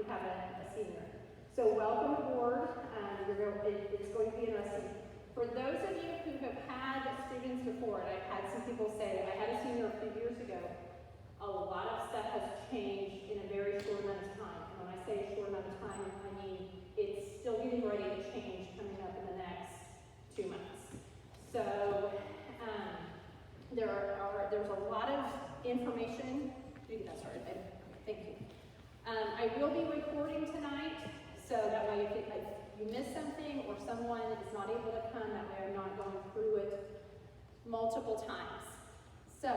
have a senior. So welcome aboard. It's going to be interesting. For those of you who have had students before, and I've had some people say that I had a senior a few years ago, a lot of stuff has changed in a very short amount of time. And when I say a short amount of time, I mean it's still getting ready to change coming up in the next 2 months. So there's a lot of information. You can get that started. Thank you. I will be recording tonight, so that way if you miss something or someone is not able to come, that way I'm not going through it multiple times. So, I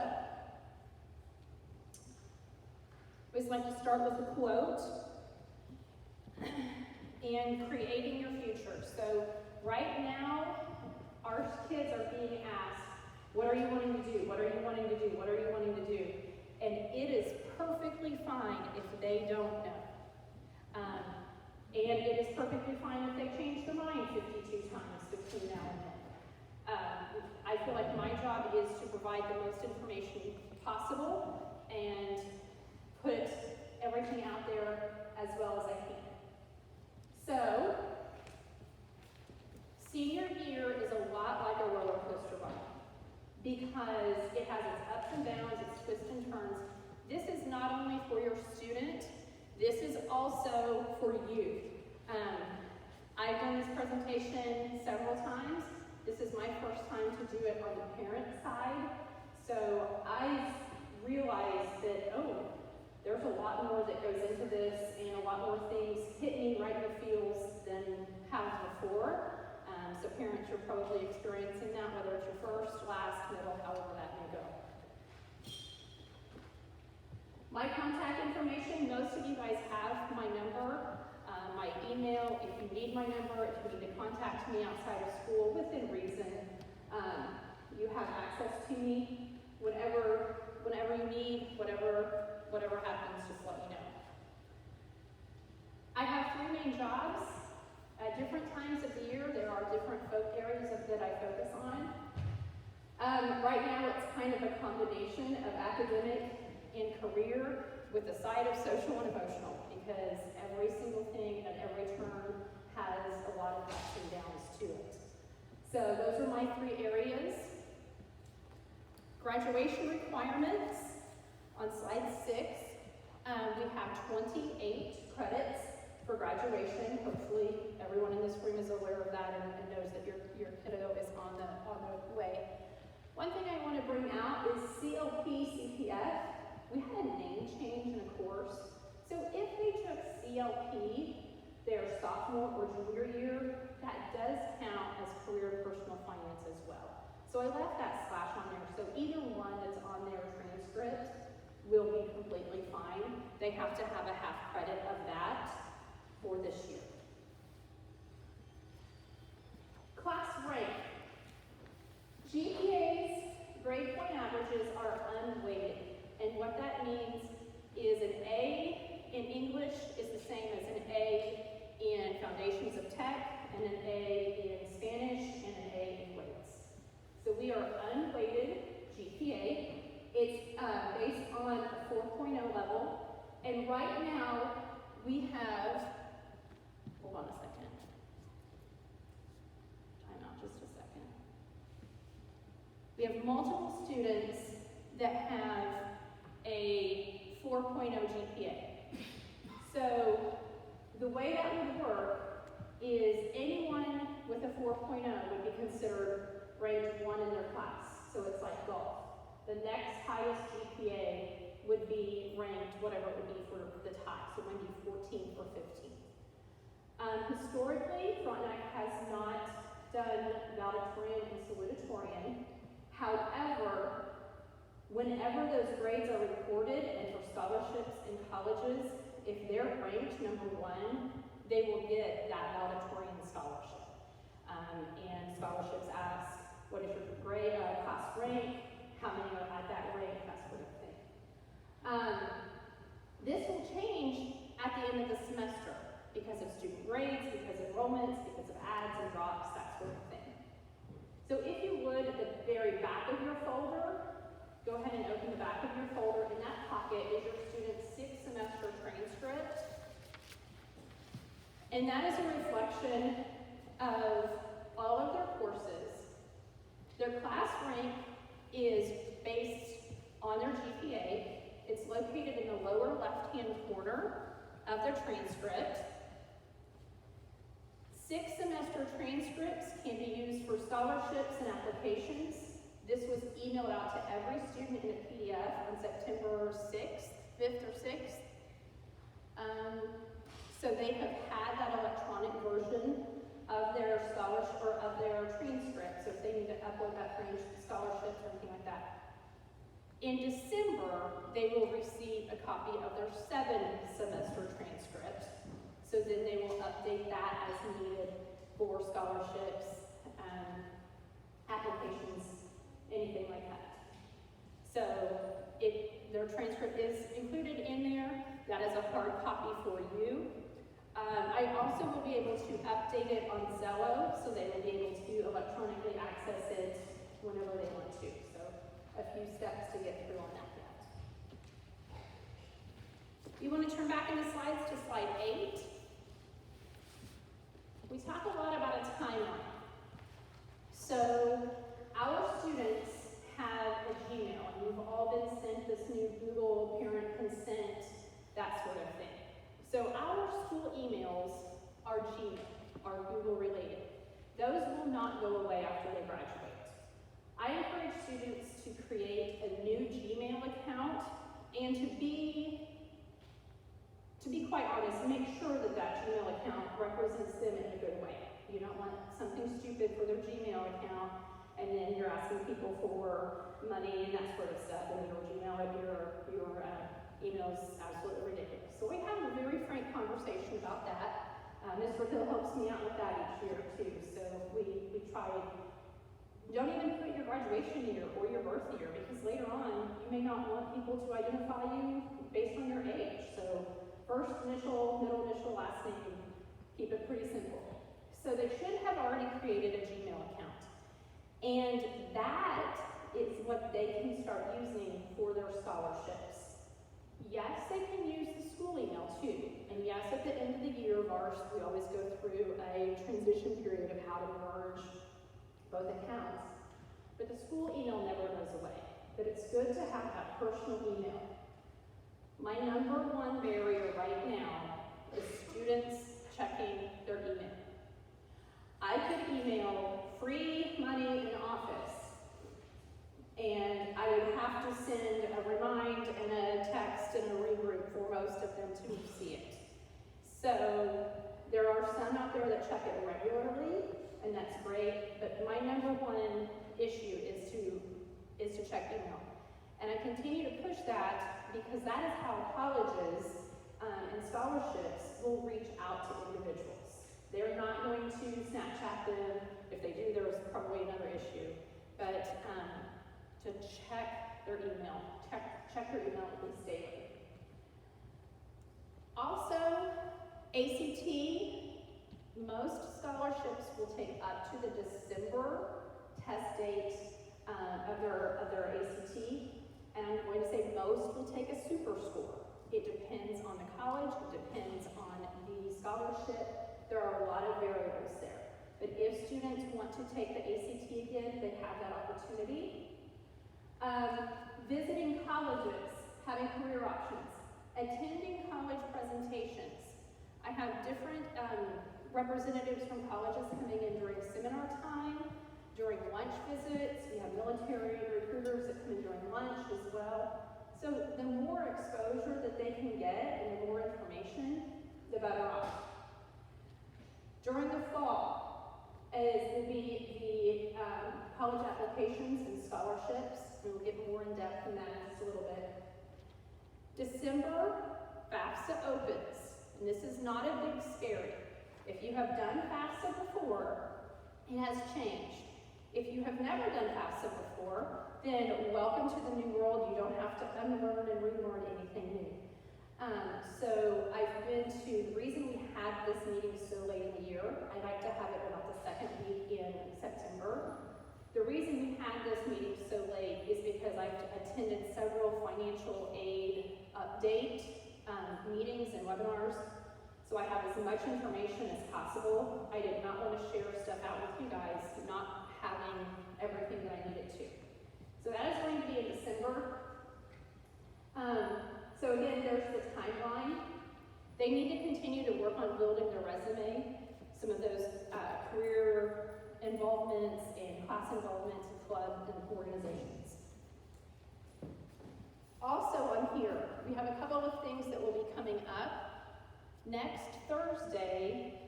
always like to start with a quote and creating your future. So right now, our kids are being asked, what are you wanting to do? What are you wanting to do? What are you wanting to do? And it is perfectly fine if they don't know. And it is perfectly fine if they change their mind 52 times between now and then. I feel like my job is to provide the most information possible and put everything out there as well as I can. So, senior year is a lot like a roller coaster ride because it has its ups and downs, its twists and turns. This is not only for your student, this is also for you. I've done this presentation several times. This is my first time to do it on the parent side. So I realized that, there's a lot more that goes into this and a lot more things hit me right in the feels than have before. So parents, you're probably experiencing that, whether it's your first, last, middle, however that may go. My contact information, most of you guys have my number, my email. If you need my number, if you need to contact me outside of school within reason, you have access to me. Whenever you need, whatever happens, just let me know. I have 3 main jobs. At different times of the year, there are different areas that I focus on. Right now, it's kind of a combination of academic and career with a side of social and emotional, because every single thing at every turn has a lot of ups and downs to it. So those are my 3 areas. Graduation requirements on slide 6. We have 28 credits for graduation. Hopefully everyone in this room is aware of that and knows that your kiddo is on the way. One thing I want to bring out is CLP CPF. We had a name change in a course. So if they took CLP their sophomore or junior year, that does count as career and personal finance as well. So I left that slash on there. So either one that's on their transcript will be completely fine. They have to have a half credit of that for this year. Class rank. GPAs, grade point averages, are unweighted. And what that means is an A in English is the same as an A in Foundations of Tech, and an A in Spanish, and an A in weights. So we are unweighted GPA. It's based on a 4.0 level. And right now, we have, hold on a second. Time out just a second. We have multiple students that have a 4.0 GPA. So the way that would work is anyone with a 4.0 would be considered ranked 1 in their class. So it's like golf. The next highest GPA would be ranked whatever it would be for the tie. So maybe 14th or 15th. Historically, Frontenac has not done valedictorian and salutatorian. However, whenever those grades are recorded and for scholarships in colleges, if they're ranked number 1, they will get that valedictorian scholarship. And scholarships ask, what is your grade, class rank, how many are at that rank, that sort of thing. This will change at the end of the semester because of student grades, because of enrollments, because of adds and drops, that sort of thing. So if you would, at the very back of your folder, go ahead and open the back of your folder. In that pocket is your student's 6th semester transcript. And that is a reflection of all of their courses. Their class rank is based on their GPA. It's located in the lower left-hand corner of their transcript. 6 semester transcripts can be used for scholarships and applications. This was emailed out to every student in a PDF on September 6th, 5th or 6th. So they have had that electronic version of their scholarship or of their transcript. So if they need to upload that for any scholarships or anything like that. In December, they will receive a copy of their 7 semester transcript. So then they will update that as needed for scholarships, applications, anything like that. So their transcript is included in there. That is a hard copy for you. I also will be able to update it on Zello, so they will be able to electronically access it whenever they want to. So a few steps to get through on that yet. You want to turn back into slides to slide 8. We talk a lot about a timeline. So our students have a Gmail, and we've all been sent this new Google parent consent, that sort of thing. So our school emails are Gmail, are Google related. Those will not go away after they graduate. I encourage students to create a new Gmail account and to be quite honest, make sure that that Gmail account represents them in a good way. You don't want something stupid for their Gmail account and then you're asking people for money and that sort of stuff, and your Gmail and your email is absolutely ridiculous. So we have a very frank conversation about that. Mr. Hill helps me out with that each year too. So we try, don't even put your graduation year or your birth year, because later on you may not want people to identify you based on your age. So first initial, middle initial, last name, keep it pretty simple. So they should have already created a Gmail account. And that is what they can start using for their scholarships. Yes, they can use the school email too. And yes, at the end of the year of ours, we always go through a transition period of how to merge both accounts. But the school email never goes away. But it's good to have that personal email. My number one barrier right now is students checking their email. I could email free money in office, and I would have to send a remind and a text and a regroup for most of them to see it. So there are some out there that check it regularly, and that's great, but my number one issue is to check email. And I continue to push that because that is how colleges and scholarships will reach out to individuals. They're not going to Snapchat them. If they do, there's probably another issue. But to check their email, check their email at least daily. Also, ACT, most scholarships will take up to the December test date of their ACT. And I'm going to say most will take a super score. It depends on the college, it depends on the scholarship. There are a lot of variables there. But if students want to take the ACT again, they have that opportunity. Visiting colleges, having career options, attending college presentations. I have different representatives from colleges coming in during seminar time, during lunch visits. We have military recruiters that come in during lunch as well. So the more exposure that they can get and the more information, the better off. During the fall, as will be the college applications and scholarships. We'll get more in depth in that in just a little bit. December, FAFSA opens. And this is not a big scary. If you have done FAFSA before, it has changed. If you have never done FAFSA before, then welcome to the new world. You don't have to unlearn and relearn anything new. So I've been to, the reason we had this meeting so late in the year, I like to have it about the second week in September. The reason we had this meeting so late is because I've attended several financial aid update meetings and webinars. So I have as much information as possible. I did not want to share stuff out with you guys, not having everything that I needed to. So that is going to be in December. So again, there's the timeline. They need to continue to work on building their resume, some of those career involvements and class involvements in clubs and organizations. Also on here, we have a couple of things that will be coming up. Next Thursday,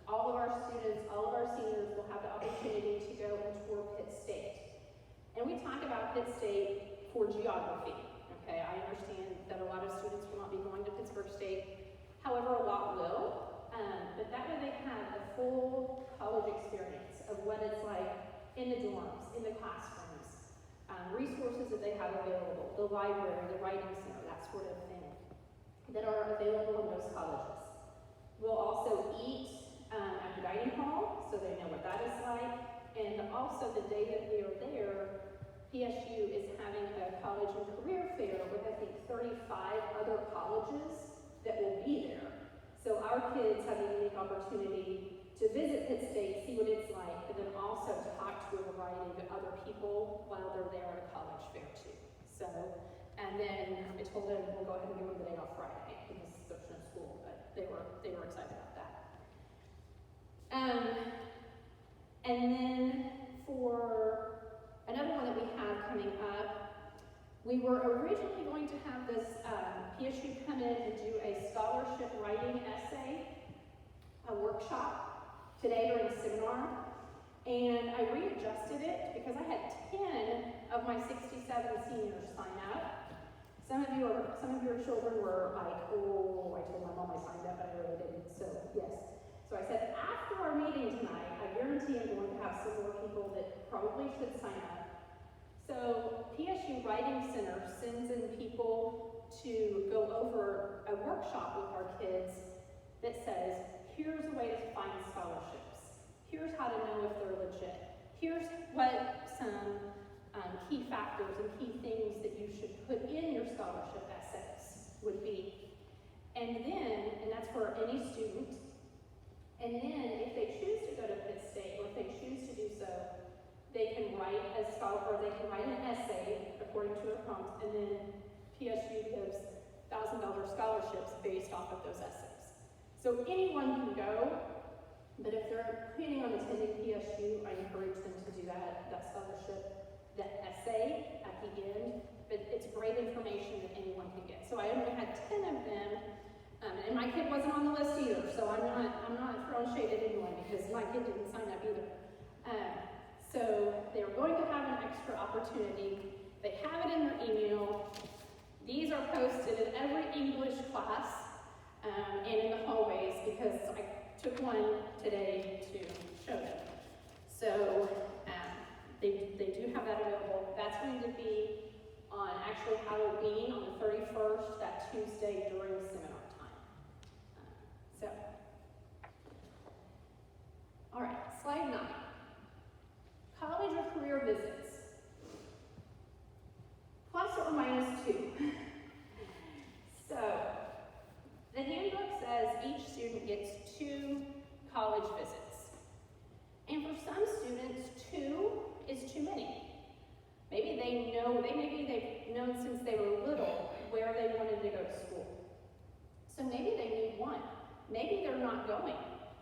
all of our students, all of our seniors will have the opportunity to go and tour Pitt State. And we talk about Pitt State for geography. Okay, I understand that a lot of students will not be going to Pittsburgh State. However, a lot will. But that way they have a full college experience of what it's like in the dorms, in the classrooms, resources that they have available, the library, the writing center, that sort of thing, that are available in those colleges. We'll also eat at the dining hall, so they know what that is like. And also the day that we are there, PSU is having a college and career fair with, I think, 35 other colleges that will be there. So our kids have a unique opportunity to visit Pitt State, see what it's like, and then also talk to a variety of other people while they're there at a college fair too. So, and then I told them we'll go ahead and give them the day off Friday because there's no school, but they were excited about that. And then for another one that we have coming up, we were originally going to have this PSU come in and do a scholarship writing essay, a workshop today during seminar, and I readjusted it because I had 10 of my 67 seniors sign up. Some of your children were like, oh, I told my mom I signed up, but I really didn't, so yes. So I said, after our meeting tonight, I guarantee I'm going to have some more people that probably should sign up. So PSU Writing Center sends in people to go over a workshop with our kids that says, here's a way to find scholarships. Here's how to know if they're legit. Here's what some key factors and key things that you should put in your scholarship essays would be. And that's for any student. And then if they choose to go to Pitt State, or if they choose to do so, they can write an essay according to a prompt, and then PSU gives $1,000 scholarships based off of those essays. So anyone can go, but if they're planning on attending PSU, I encourage them to do that scholarship, that essay at the end. But it's great information that anyone can get. So I only had 10 of them, and my kid wasn't on the list either. So I'm not throwing shade at anyone because my kid didn't sign up either. So they're going to have an extra opportunity. They have it in their email. These are posted in every English class and in the hallways because I took one today to show them. So they do have that available. That's going to be on actually Halloween on the 31st, that Tuesday during seminar time. All right, slide 9. College or career visits. Plus or minus 2. So, the handbook says each student gets 2 college visits. And for some students, 2 is too many. Maybe they've known since they were little where they wanted to go to school. So maybe they need 1. Maybe they're not going.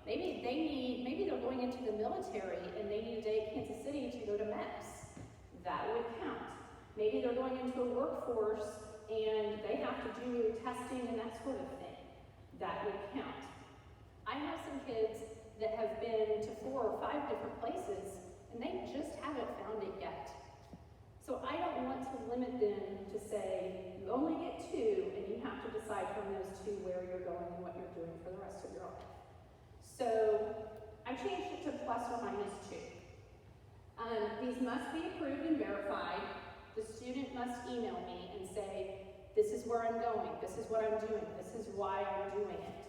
Maybe they're going into the military and they need a day at Kansas City to go to MEPS. That would count. Maybe they're going into a workforce and they have to do testing and that sort of thing. That would count. I have some kids that have been to 4 or 5 different places and they just haven't found it yet. So I don't want to limit them to say, you only get 2 and you have to decide from those 2 where you're going and what you're doing for the rest of your life. So I changed it to plus or minus 2. These must be approved and verified. The student must email me and say, this is where I'm going, this is what I'm doing, this is why I'm doing it.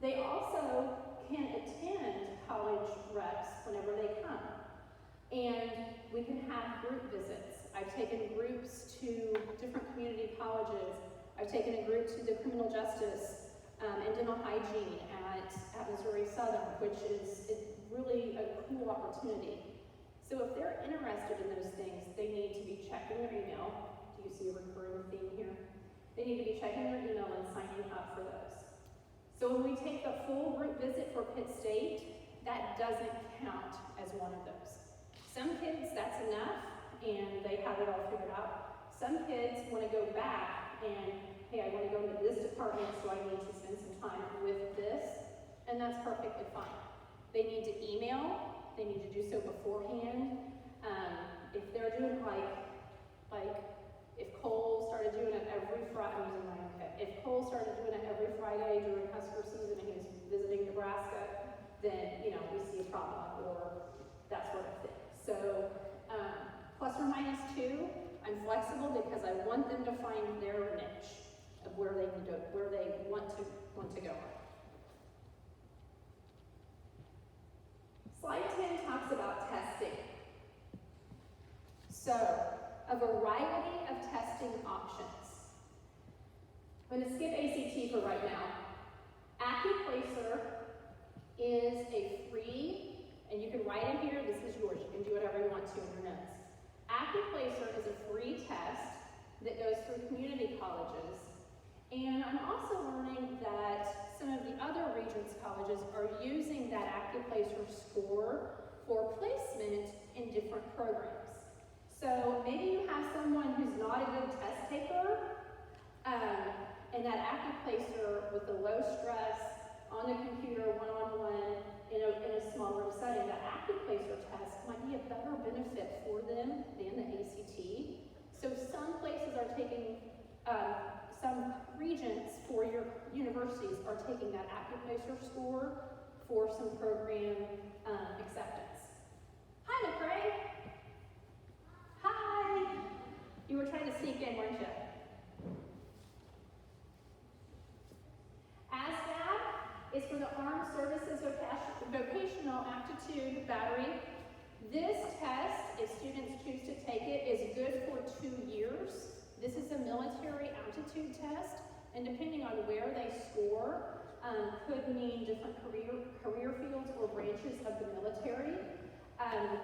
They also can attend college reps whenever they come. And we can have group visits. I've taken groups to different community colleges. I've taken a group to the criminal justice and dental hygiene at Missouri Southern, which is really a cool opportunity. So if they're interested in those things, they need to be checking their email. Do you see a recurring theme here? They need to be checking their email and signing up for those. So when we take the full group visit for Pitt State, that doesn't count as one of those. Some kids, that's enough, and they have it all figured out. Some kids want to go back and, hey, I want to go into this department, so I need to spend some time with this, and that's perfectly fine. They need to email, they need to do so beforehand. If they're doing like if Cole started doing it every Friday, I'm using my own head. If Cole started doing it every Friday during Husker season and he was visiting Nebraska, then, you know, we see a problem or that sort of thing. So, plus or minus 2, I'm flexible because I want them to find their niche of where they want to go. Slide 10 talks about testing. So, a variety of testing options. I'm going to skip ACT for right now. AccuPlacer is a free, and you can write in here, this is yours, you can do whatever you want to in your notes. AccuPlacer is a free test that goes through community colleges, and I'm also learning that some of the other Regents colleges are using that AccuPlacer score for placement in different programs. So maybe you have someone who's not a good test taker, and that AccuPlacer with the low stress, on the computer, one-on-one, in a small room setting, that AccuPlacer test might be a better benefit for them than the ACT. So some places are taking, some regents for your universities are taking that AccuPlacer score for some program acceptance. Hi, McRae. Hi. You were trying to sneak in, weren't you? ASVAB is for the Armed Services Vocational Aptitude Battery. This test, if students choose to take it, is good for 2 years. This is a military aptitude test, and depending on where they score, could mean different career fields or branches of the military.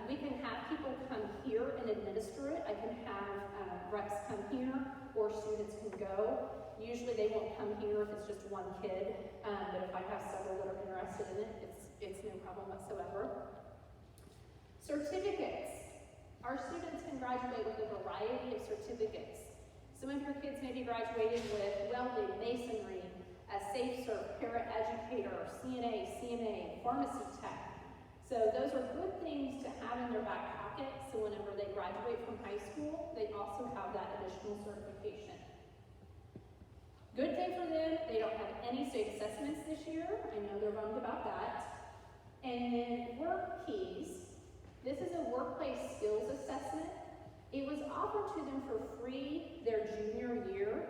We can have people come here and administer it. I can have reps come here, or students can go. Usually they won't come here if it's just one kid, but if I have several that are interested in it, it's no problem whatsoever. Certificates. Our students can graduate with a variety of certificates. Some of your kids may be graduated with welding, masonry, a SafeCert, paraeducator, CNA, CMA, pharmacy tech. So those are good things to have in their back pocket, so whenever they graduate from high school, they also have that additional certification. Good thing for them, they don't have any state assessments this year. I know they're bummed about that. And then Work Keys. This is a workplace skills assessment. It was offered to them for free their junior year.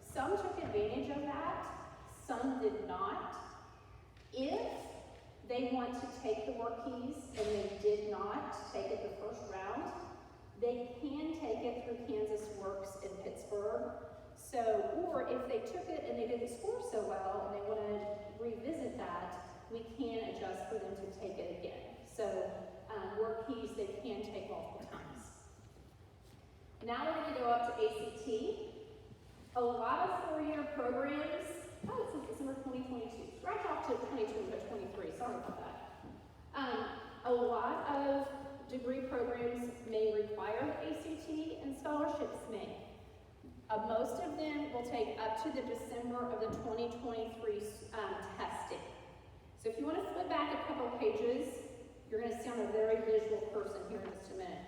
Some took advantage of that, some did not. If they want to take the Work Keys and they did not take it the first round, they can take it through Kansas Works in Pittsburgh. So, or if they took it and they didn't score so well and they want to revisit that, we can adjust for them to take it again. So, Work Keys they can take multiple times. Now we're going to go up to ACT. A lot of four-year programs, it says December 2022. Scratch off to 22 to 23, sorry about that. A lot of degree programs may require ACT and scholarships may. Most of them will take up to the December of the 2023 testing. So if you want to flip back a couple pages, you're going to sound a very visual person here in just a minute.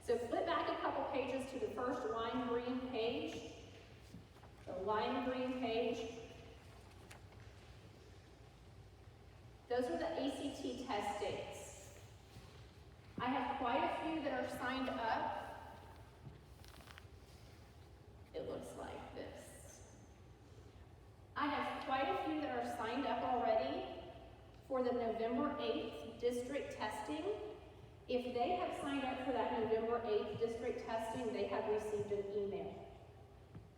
So flip back a couple pages to the first lime green page. The lime green page. Those are the ACT test dates. I have quite a few that are signed up. It looks like this. I have quite a few that are signed up already for the November 8th district testing. If they have signed up for that November 8th district testing, they have received an email.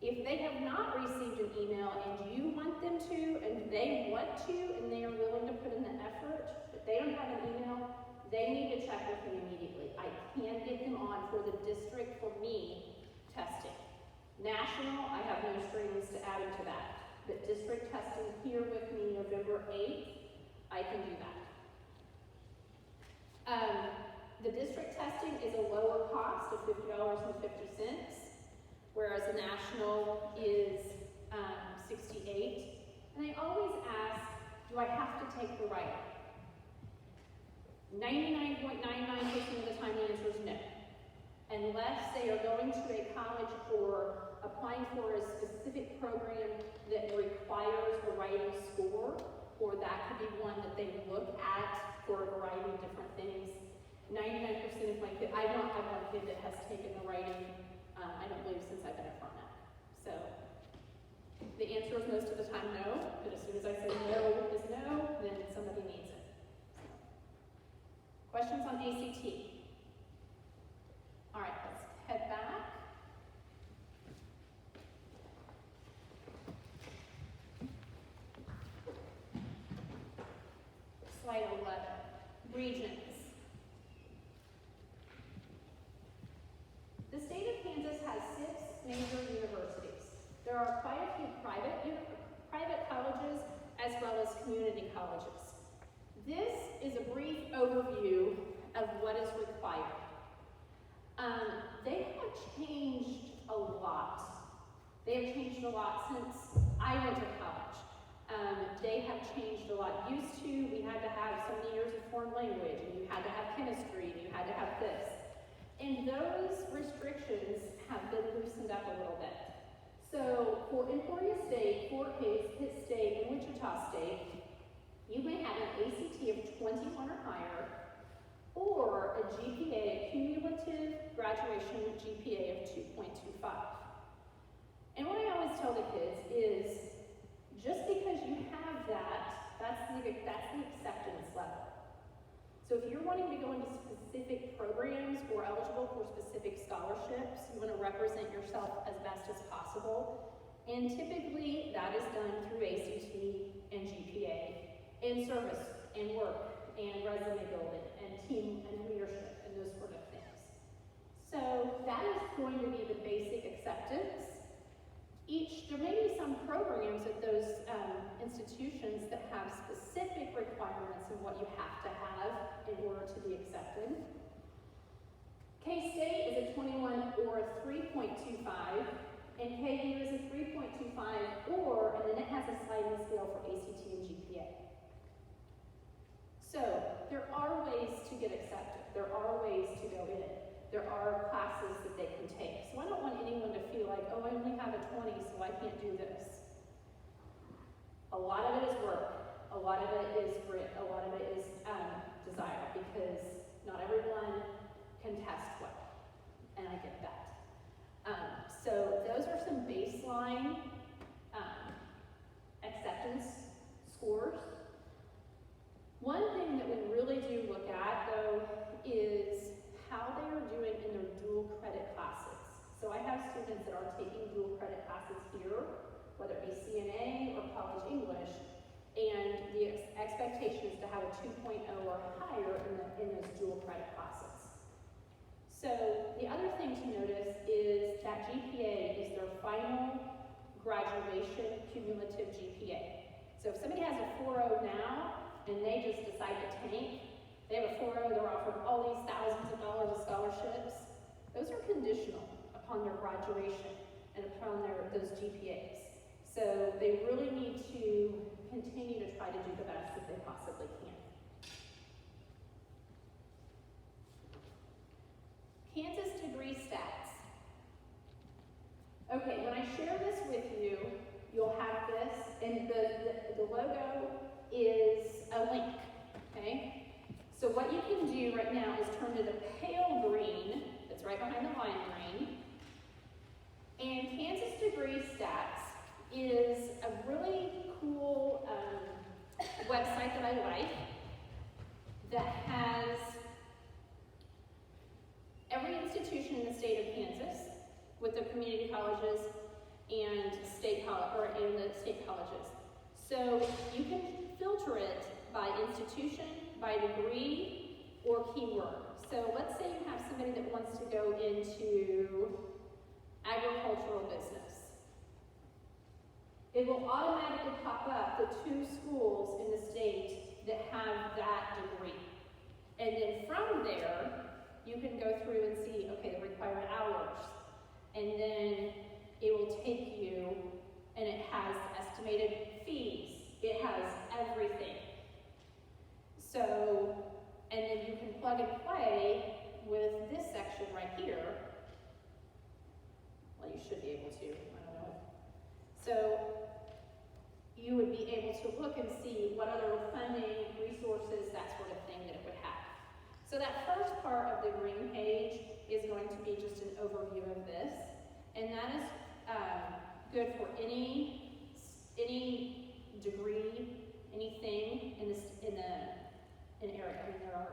If they have not received an email and you want them to, and they want to, and they are willing to put in the effort, but they don't have an email, they need to check with me immediately. I can get them on for the district, for me, testing. National, I have no strings to add to that. But district testing here with me November 8th, I can do that. The district testing is a lower cost of $50.50, whereas the national is $68. And I always ask, do I have to take the writing? 99.99% of the time the answer is no. Unless they are going to a college or applying for a specific program that requires a writing score, or that could be one that they look at for a variety of different things. 99% of my kids, I don't have one kid that has taken the writing, I don't believe, since I've been at Frontenac. So, the answer is most of the time no, but as soon as I say no is no, then somebody needs it. Questions on ACT? All right, let's head back. Slide 11, regions. The state of Kansas has 6 major universities. There are quite a few private colleges as well as community colleges. This is a brief overview of what is required. They have changed a lot. They have changed a lot since I went to college. They have changed a lot. Used to, we had to have so many years of foreign language, and you had to have chemistry, and you had to have this. And those restrictions have been loosened up a little bit. So for Emporia State, Fort Hays, Pitt State, and Wichita State, you may have an ACT of 21 or higher, or a GPA, a cumulative graduation GPA of 2.25. And what I always tell the kids is, just because you have that, that's the acceptance level. So if you're wanting to go into specific programs or eligible for specific scholarships, you want to represent yourself as best as possible. And typically that is done through ACT and GPA, and service, and work, and resume building, and team and leadership, and those sort of things. So that is going to be the basic acceptance. There may be some programs at those institutions that have specific requirements of what you have to have in order to be accepted. K-State is a 21 or a 3.25, and KU is a 3.25 or, and then it has a sliding scale for ACT and GPA. So there are ways to get accepted. There are ways to go in. There are classes that they can take. So I don't want anyone to feel like, oh, I only have a 20, so I can't do this. A lot of it is work. A lot of it is grit. A lot of it is desire, because not everyone can test well, and I get that. So those are some baseline acceptance scores. One thing that we really do look at, though, is how they are doing in their dual credit classes. So I have students that are taking dual credit classes here, whether it be CNA or college English, and the expectation is to have a 2.0 or higher in those dual credit classes. So the other thing to notice is that GPA is their final graduation cumulative GPA. So if somebody has a 4.0 now, and they just decide to tank, they have a 4.0, they're offered all these thousands of dollars of scholarships. Those are conditional upon their graduation and upon those GPAs. So they really need to continue to try to do the best that they possibly can. Kansas degree stats. Okay, when I share this with you, you'll have this, and the logo is a link, okay? So what you can do right now is turn to the pale green, that's right behind the lime green, and Kansas Degree Stats is a really cool website that I like that has every institution in the state of Kansas with the community colleges in the state colleges. So you can filter it by institution, by degree, or keyword. So let's say you have somebody that wants to go into agricultural business. It will automatically pop up the 2 schools in the state that have that degree. And then from there, you can go through and see, okay, the required hours. And then it will take you, and it has estimated fees. It has everything. So, and then you can plug and play with this section right here. Well, you should be able to, I don't know. So, you would be able to look and see what other funding, resources, that sort of thing that it would have. So that first part of the green page is going to be just an overview of this, and that is good for any degree, anything in an area. I mean, there are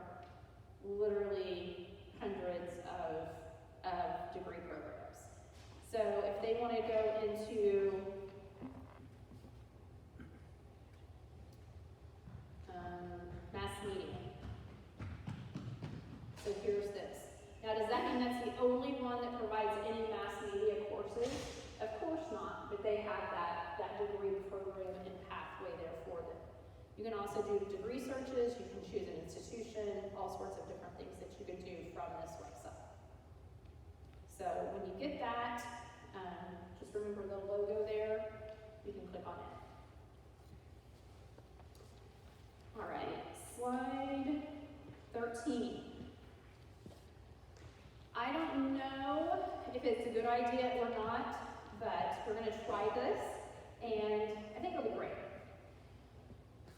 literally hundreds of degree programs. So if they want to go into mass media, so here's this. Now, does that mean that's the only one that provides any mass media courses? Of course not, but they have that degree program and pathway there for them. You can also do degree searches, you can choose an institution, all sorts of different things that you can do from this website. So when you get that, just remember the logo there, you can click on it. All right, slide 13. I don't know if it's a good idea or not, but we're going to try this, and I think it'll be great.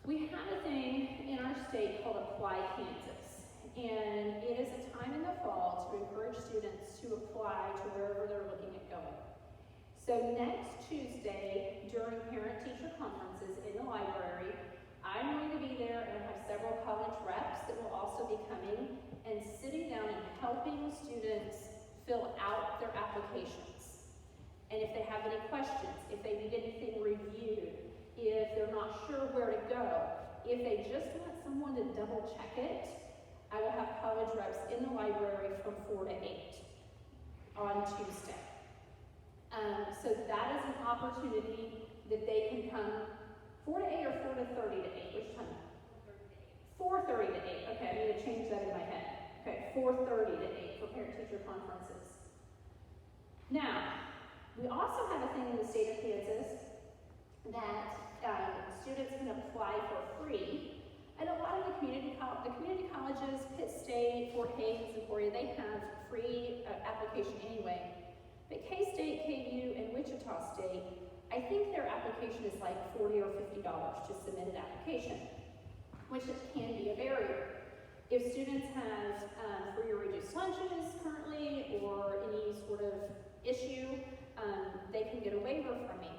We have a thing in our state called Apply Kansas, and it is a time in the fall to encourage students to apply to wherever they're looking at going. So next Tuesday, during parent-teacher conferences in the library, I'm going to be there, and I have several college reps that will also be coming and sitting down and helping students fill out their applications. And if they have any questions, if they need anything reviewed, if they're not sure where to go, if they just want someone to double check it, I will have college reps in the library from 4 to 8 on Tuesday. So that is an opportunity that they can come 4 to 8 or 4 to 30 to 8, which time? 4:30 to 8, okay, I need to change that in my head. Okay, 4:30 to 8 for parent-teacher conferences. Now, we also have a thing in the state of Kansas that students can apply for free. And a lot of the community colleges, Pitt State, Fort Hays, and Emporia, they have free application anyway. But K-State, KU, and Wichita State, I think their application is like $40 or $50 to submit an application, which can be a barrier. If students have free or reduced lunches currently, or any sort of issue, they can get a waiver from me.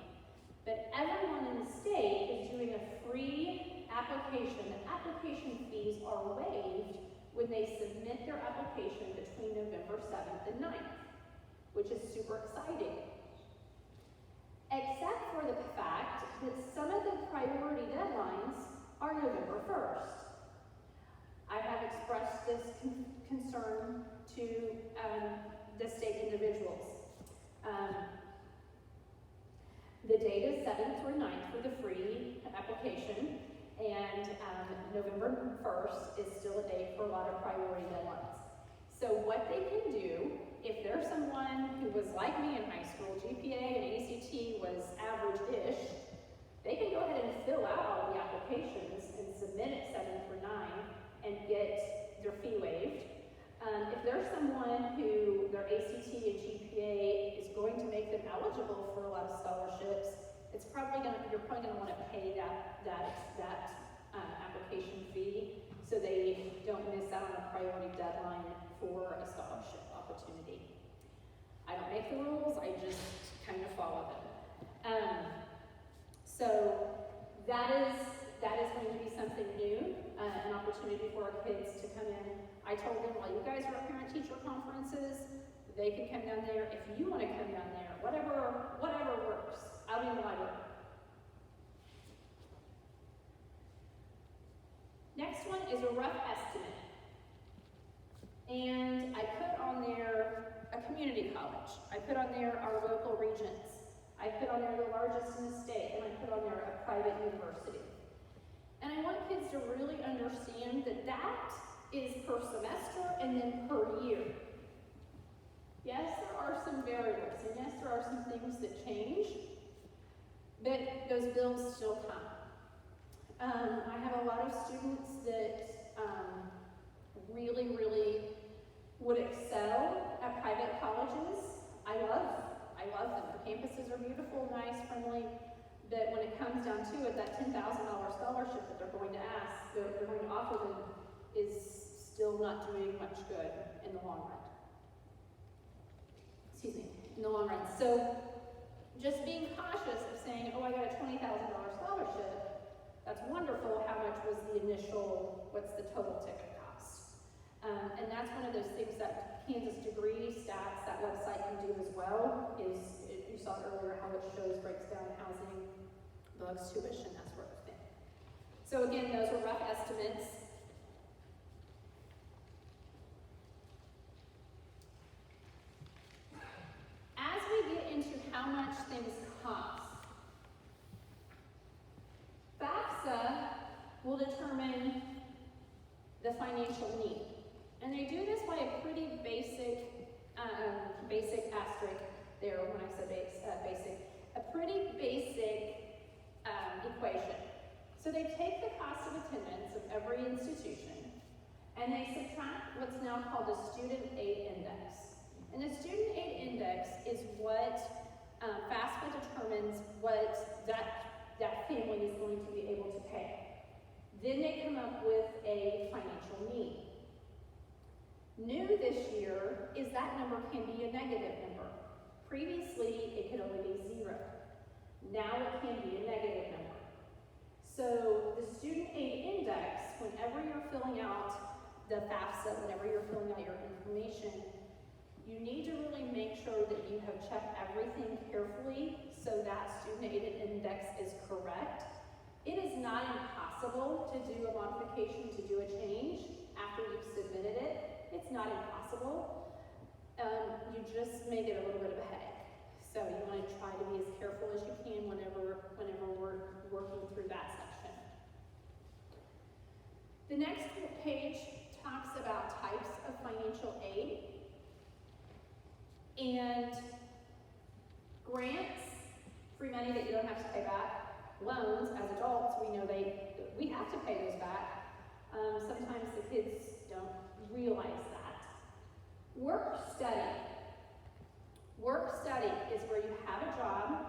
But everyone in the state is doing a free application. The application fees are waived when they submit their application between November 7th and 9th, which is super exciting. Except for the fact that some of the priority deadlines are November 1st. I have expressed this concern to the state individuals. The date is 7th through 9th for the free application, and November 1st is still a date for a lot of priority deadlines. So what they can do, if there's someone who was like me in high school, GPA and ACT was average-ish, they can go ahead and fill out all the applications and submit it 7 through 9 and get their fee waived. If there's someone who their ACT and GPA is going to make them eligible for a lot of scholarships, you're probably going to want to pay that application fee so they don't miss out on a priority deadline for a scholarship opportunity. I don't make the rules, I just kind of follow them. So that is going to be something new, an opportunity for our kids to come in. I told them, while you guys are at parent-teacher conferences, they can come down there. If you want to come down there, whatever works. out in the library. Next one is a rough estimate. And I put on there a community college. I put on there our local regents. I put on there the largest in the state, and I put on there a private university. And I want kids to really understand that that is per semester and then per year. Yes, there are some variables, and yes, there are some things that change, but those bills still come. I have a lot of students that really would excel at private colleges. I love them. The campuses are beautiful, nice, friendly, but when it comes down to it, that $10,000 scholarship that they're going to offer them is still not doing much good in the long run. So just being cautious of saying, oh, I got a $20,000 scholarship, that's wonderful. How much was the initial, what's the total ticket cost? And that's one of those things that Kansas Degree Stats, that website, can do as well, is, you saw earlier how it breaks down housing, books, tuition, that sort of thing. So again, those were rough estimates. As we get into how much things cost, FAFSA will determine the financial need. And they do this by a pretty basic asterisk there when I said basic, a pretty basic equation. So they take the cost of attendance of every institution and they subtract what's now called the student aid index. And the student aid index is what FAFSA determines what that family is going to be able to pay. Then they come up with a financial need. New this year is that number can be a negative number. Previously, it could only be 0. Now it can be a negative number. So the student aid index, whenever you're filling out the FAFSA, whenever you're filling out your information, you need to really make sure that you have checked everything carefully so that student aid index is correct. It is not impossible to do a modification, to do a change after you've submitted it. It's not impossible. You just may get a little bit of a headache. So you want to try to be as careful as you can whenever we're working through that section. The next page talks about types of financial aid. And grants, free money that you don't have to pay back. Loans, as adults, we know we have to pay those back. Sometimes the kids don't realize that. Work study. Work study is where you have a job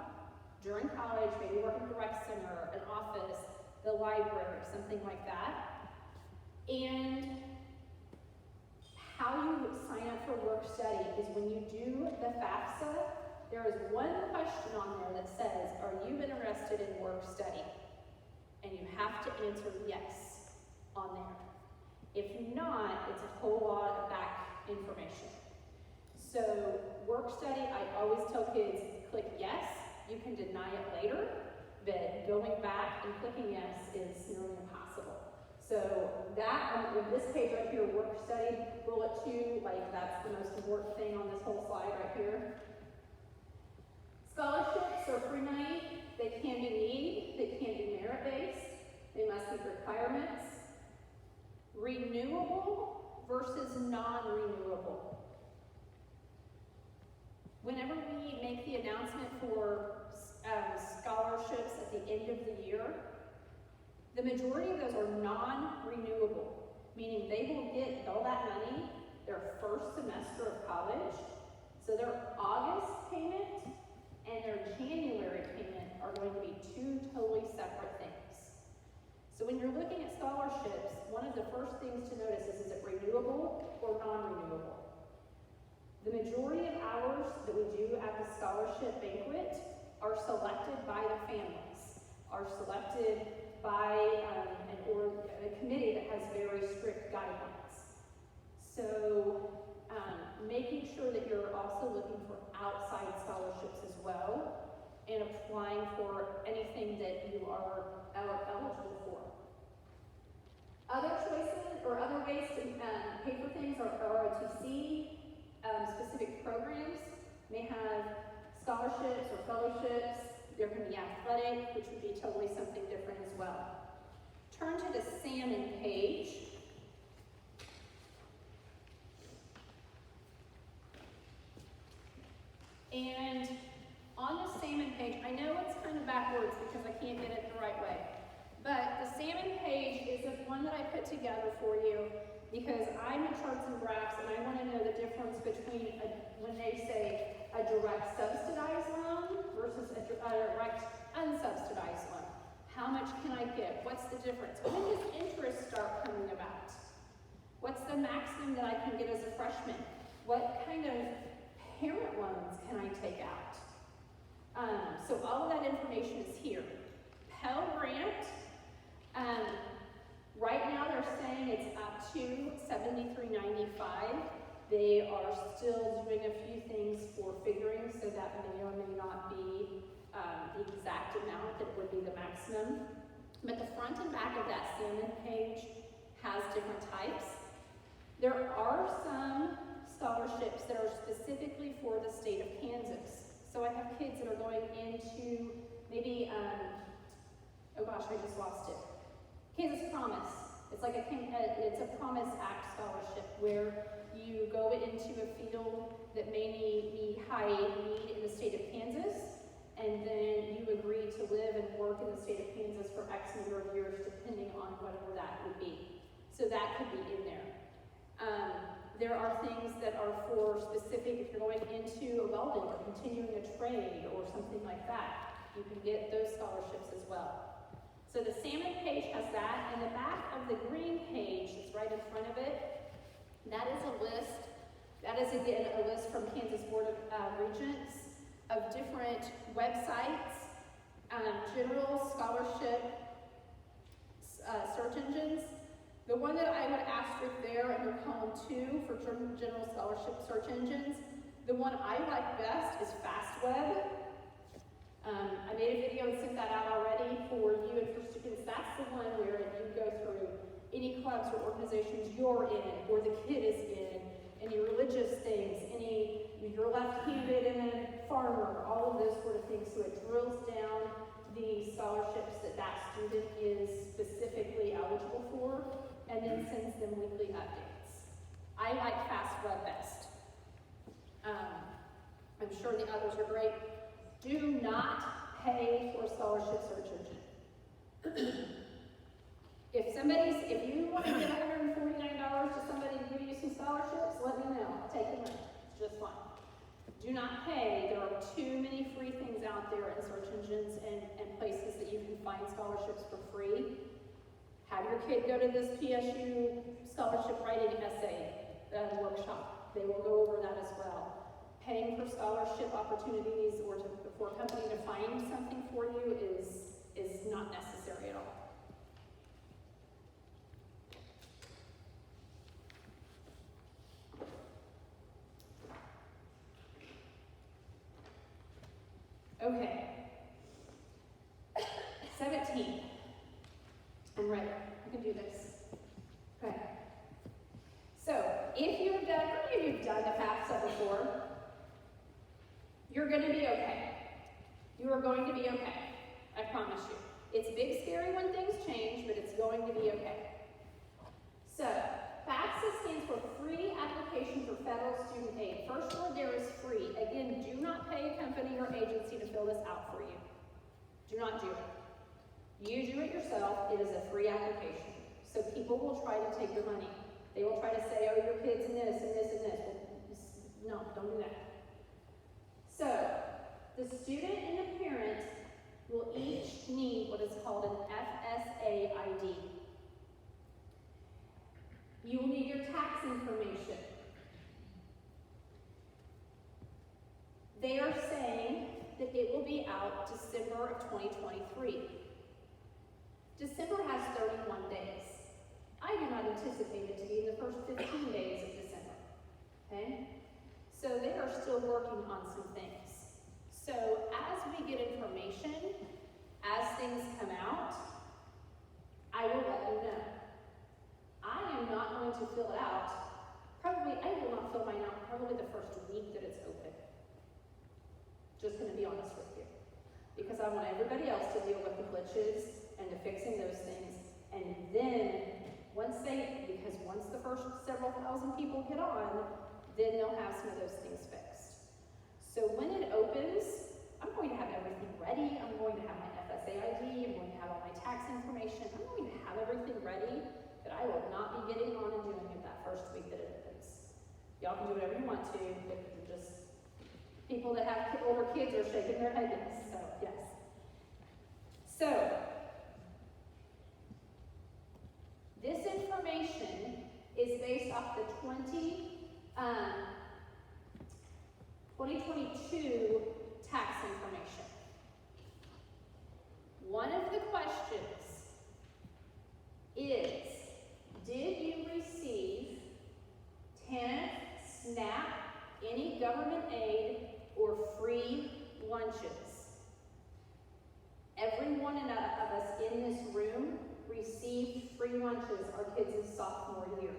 during college, maybe working at the rec center, an office, the library, something like that. And how you sign up for work study is when you do the FAFSA, there is one question on there that says, are you interested in work study? And you have to answer yes on there. If not, it's a whole lot of back information. So work study, I always tell kids, click yes. You can deny it later, but going back and clicking yes is nearly impossible. So that, on this page right here, work study, bullet 2, like that's the most important thing on this whole slide right here. Scholarships or free money, they can be need, they can be merit-based, they must meet requirements. Renewable versus non-renewable. Whenever we make the announcement for scholarships at the end of the year, the majority of those are non-renewable, meaning they will get all that money their first semester of college. So their August payment and their January payment are going to be 2 totally separate things. So when you're looking at scholarships, one of the first things to notice is it renewable or non-renewable? The majority of hours that we do at the scholarship banquet are selected by the families, are selected by a committee that has very strict guidelines. So making sure that you're also looking for outside scholarships as well and applying for anything that you are eligible for. Other choices or other ways to pay for things are ROTC. Specific programs may have scholarships or fellowships. There can be athletic, which would be totally something different as well. Turn to the Salmon page. And on the Salmon page, I know it's kind of backwards because I can't get it the right way, but the Salmon page is the one that I put together for you because I'm in charts and graphs and I want to know the difference between when they say a direct subsidized loan versus a direct unsubsidized loan. How much can I get? What's the difference? When does interest start coming about? What's the maximum that I can get as a freshman? What kind of parent loans can I take out? So all of that information is here. Pell Grant, right now they're saying it's up to $73.95. They are still doing a few things for figuring, so that may or may not be the exact amount that would be the maximum. But the front and back of that Salmon page has different types. There are some scholarships that are specifically for the state of Kansas. So I have kids that are going into maybe, oh gosh, I just lost it. Kansas Promise. It's like it's a Promise Act scholarship where you go into a field that may be high need in the state of Kansas, and then you agree to live and work in the state of Kansas for X number of years, depending on whatever that would be. So that could be in there. There are things that are for specific, if you're going into a welding or continuing a trade or something like that, you can get those scholarships as well. So the Salmon page has that, and the back of the green page that's right in front of it, that is a list. That is again a list from Kansas Board of Regents of different websites, general scholarship search engines. The one that I would asterisk there under column 2 for general scholarship search engines, the one I like best is FastWeb. I made a video and sent that out already for you and for students. That's the one where you go through any clubs or organizations you're in or the kid is in, any religious things, you're left-handed and a farmer, all of those sort of things. So it drills down the scholarships that student is specifically eligible for, and then sends them weekly updates. I like FastWeb best. I'm sure the others are great. Do not pay for a scholarship search engine. If you want to give $149 to somebody to give you some scholarships, let me know. I'll take the money. It's just fine. Do not pay. There are too many free things out there in search engines and places that you can find scholarships for free. Have your kid go to this PSU scholarship writing essay workshop. They will go over that as well. Paying for scholarship opportunities or for a company to find something for you is not necessary at all. Okay. 17. I'm ready. I can do this. Okay. So, if you've done, how many of you have done the FAFSA before? You're going to be okay. You are going to be okay. I promise you. It's big scary when things change, but it's going to be okay. So, FAFSA stands for Free Application for Federal Student Aid. First word there is free. Again, do not pay a company or agency to fill this out for you. Do not do it. You do it yourself. It is a free application. So people will try to take your money. They will try to say, oh, your kid's in this and this and this. No, don't do that. So, the student and the parent will each need what is called an FSA ID. You will need your tax information. They are saying that it will be out December of 2023. December has 31 days. I do not anticipate it to be in the first 15 days of December. Okay? So they are still working on some things. So as we get in probably the first week that it's open. Just gonna be honest with you. Because I want everybody else to deal with the glitches and to fixing those things. And then, once the first several thousand people get on, then they'll have some of those things fixed. So when it opens, I'm going to have everything ready. I'm going to have my FSA ID. I'm going to have all my tax information. I'm going to have everything ready that I will not be getting on and doing it that first week that it opens. Y'all can do whatever you want to. Just people that have older kids are shaking their head yes. So yes. So this information is based off the 2022 tax information. One of the questions is, did you receive TANF, SNAP, any government aid, or free lunches? Every one of us in this room received free lunches our kids' sophomore year.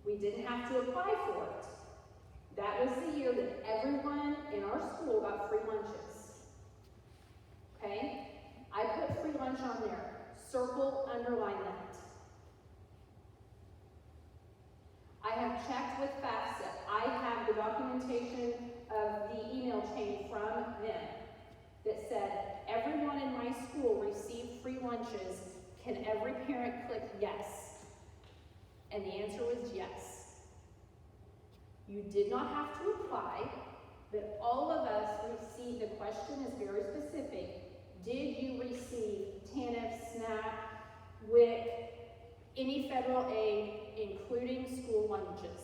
We didn't have to apply for it. That was the year that everyone in our school got free lunches. Okay? I put free lunch on there. Circle, underline that. I have checked with FAFSA. I have the documentation of the email chain from them that said everyone in my school received free lunches. Can every parent click yes? And the answer was yes. You did not have to apply, but all of us received, the question is very specific. Did you receive TANF, SNAP, WIC, any federal aid, including school lunches?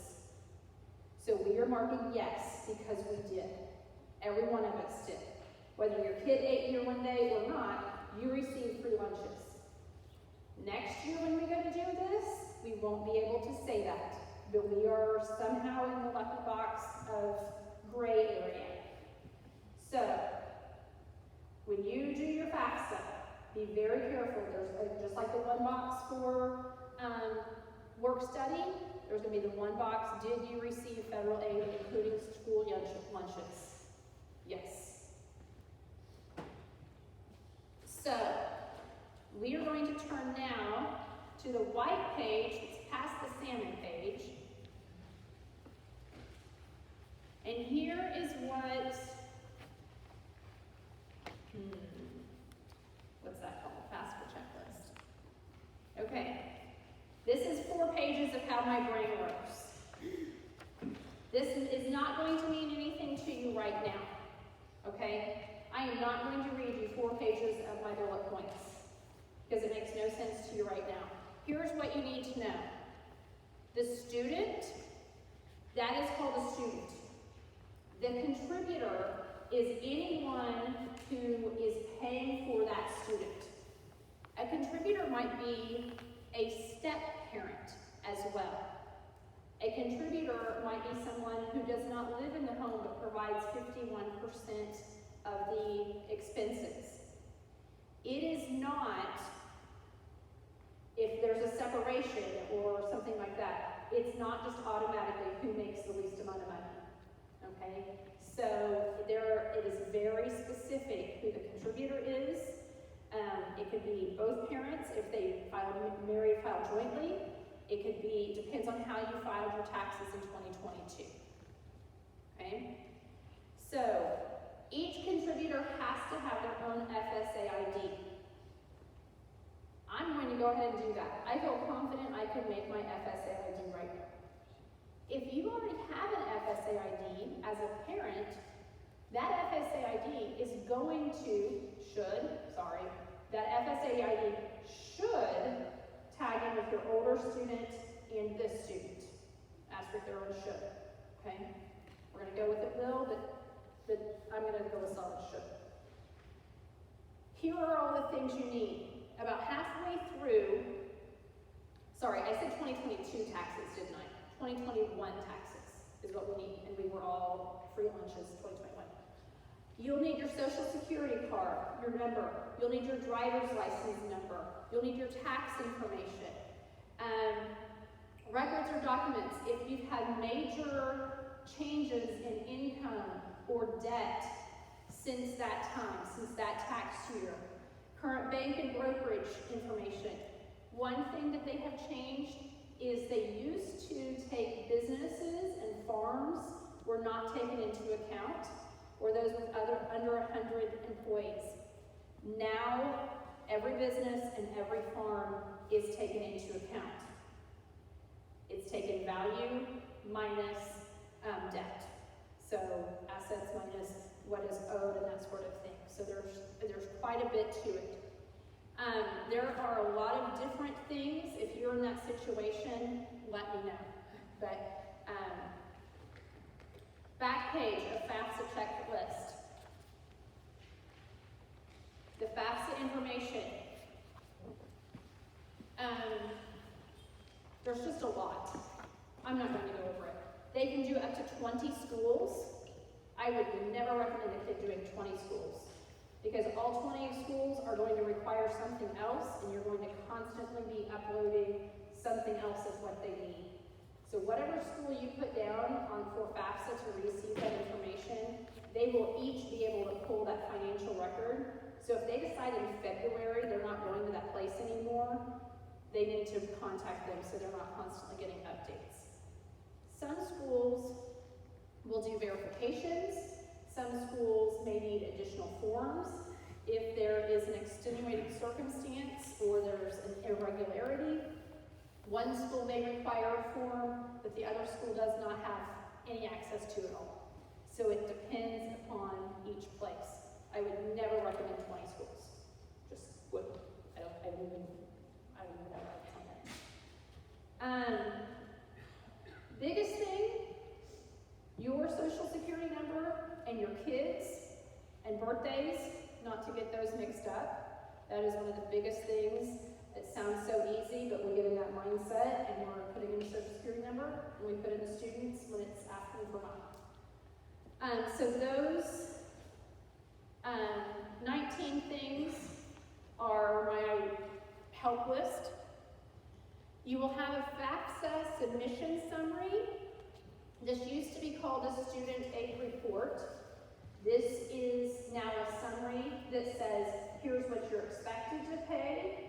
So we are marking yes because we did. Every one of us did. Whether your kid ate here one day or not, you received free lunches. Next year when we go to do this, we won't be able to say that, but we are somehow in the lucky box of gray area. So, when you do your FAFSA, be very careful. There's just like the one box for work study, there's going to be the one box, did you receive federal aid, including school lunches? Yes. So, we are going to turn now to the white page, it's past the salmon page. And here is what's that called? FAFSA checklist. Okay. This is 4 pages of how my brain works. This is not going to mean anything to you right now. Okay? I am not going to read you 4 pages of my bullet points because it makes no sense to you right now. Here's what you need to know. The student, that is called a student. The contributor is anyone who is paying for that student. A contributor might be a step parent as well. A contributor might be someone who does not live in the home but provides 51% of the expenses. It is not, if there's a separation or something like that, it's not just automatically who makes the least amount of money. Okay? So it is very specific who the contributor is. It could be both parents if they filed jointly. It could be, depends on how you filed your taxes in 2022. Okay? So each contributor has to have their own FSA ID. I'm going to go ahead and do that. I feel confident I can make my FSA ID right now. If you already have an FSA ID as a parent, that FSA ID is going to, that FSA ID should tag in with your older student and this student. Asterisk there on should, okay? We're going to go with it will, but I'm going to go with solid should. Here are all the things you need. About halfway through, I said 2022 taxes, didn't I? 2021 taxes is what we need, and we were all free lunches 2021. You'll need your social security card, your number. You'll need your driver's license number. You'll need your tax information. Records or documents, if you've had major changes in income or debt since that time, since that tax year. Current bank and brokerage information. One thing that they have changed is they used to take businesses and farms were not taken into account, or those with under 100 employees. Now, every business and every farm is taken into account. It's taken value minus debt. So assets minus what is owed and that sort of thing. So there's quite a bit to it. There are a lot of different things. If you're in that situation, let me know. But back page of FAFSA checklist. The FAFSA information. There's just a lot. I'm not going to go over it. They can do up to 20 schools. I would never recommend a kid doing 20 schools, because all 20 schools are going to require something else, and you're going to constantly be uploading something else as what they need. So whatever school you put down for FAFSA to receive that information, they will each be able to pull that financial record. So if they decide in February they're not going to that place anymore, they need to contact them so they're not constantly getting updates. Some schools will do verifications. Some schools may need additional forms if there is an extenuating circumstance or there's an irregularity. One school may require a form, but the other school does not have any access to it all. So it depends upon each place. I would never recommend 20 schools. Just wouldn't. I don't even know biggest thing, your social security number and your kids and birthdays, not to get those mixed up. That is one of the biggest things. It sounds so easy, but we get in that mindset and we're putting in a social security number and we put in the students when it's asking for money. So those 19 things are my help list. You will have a FAFSA submission summary. This used to be called a student aid report. This is now a summary that says, here's what you're expected to pay.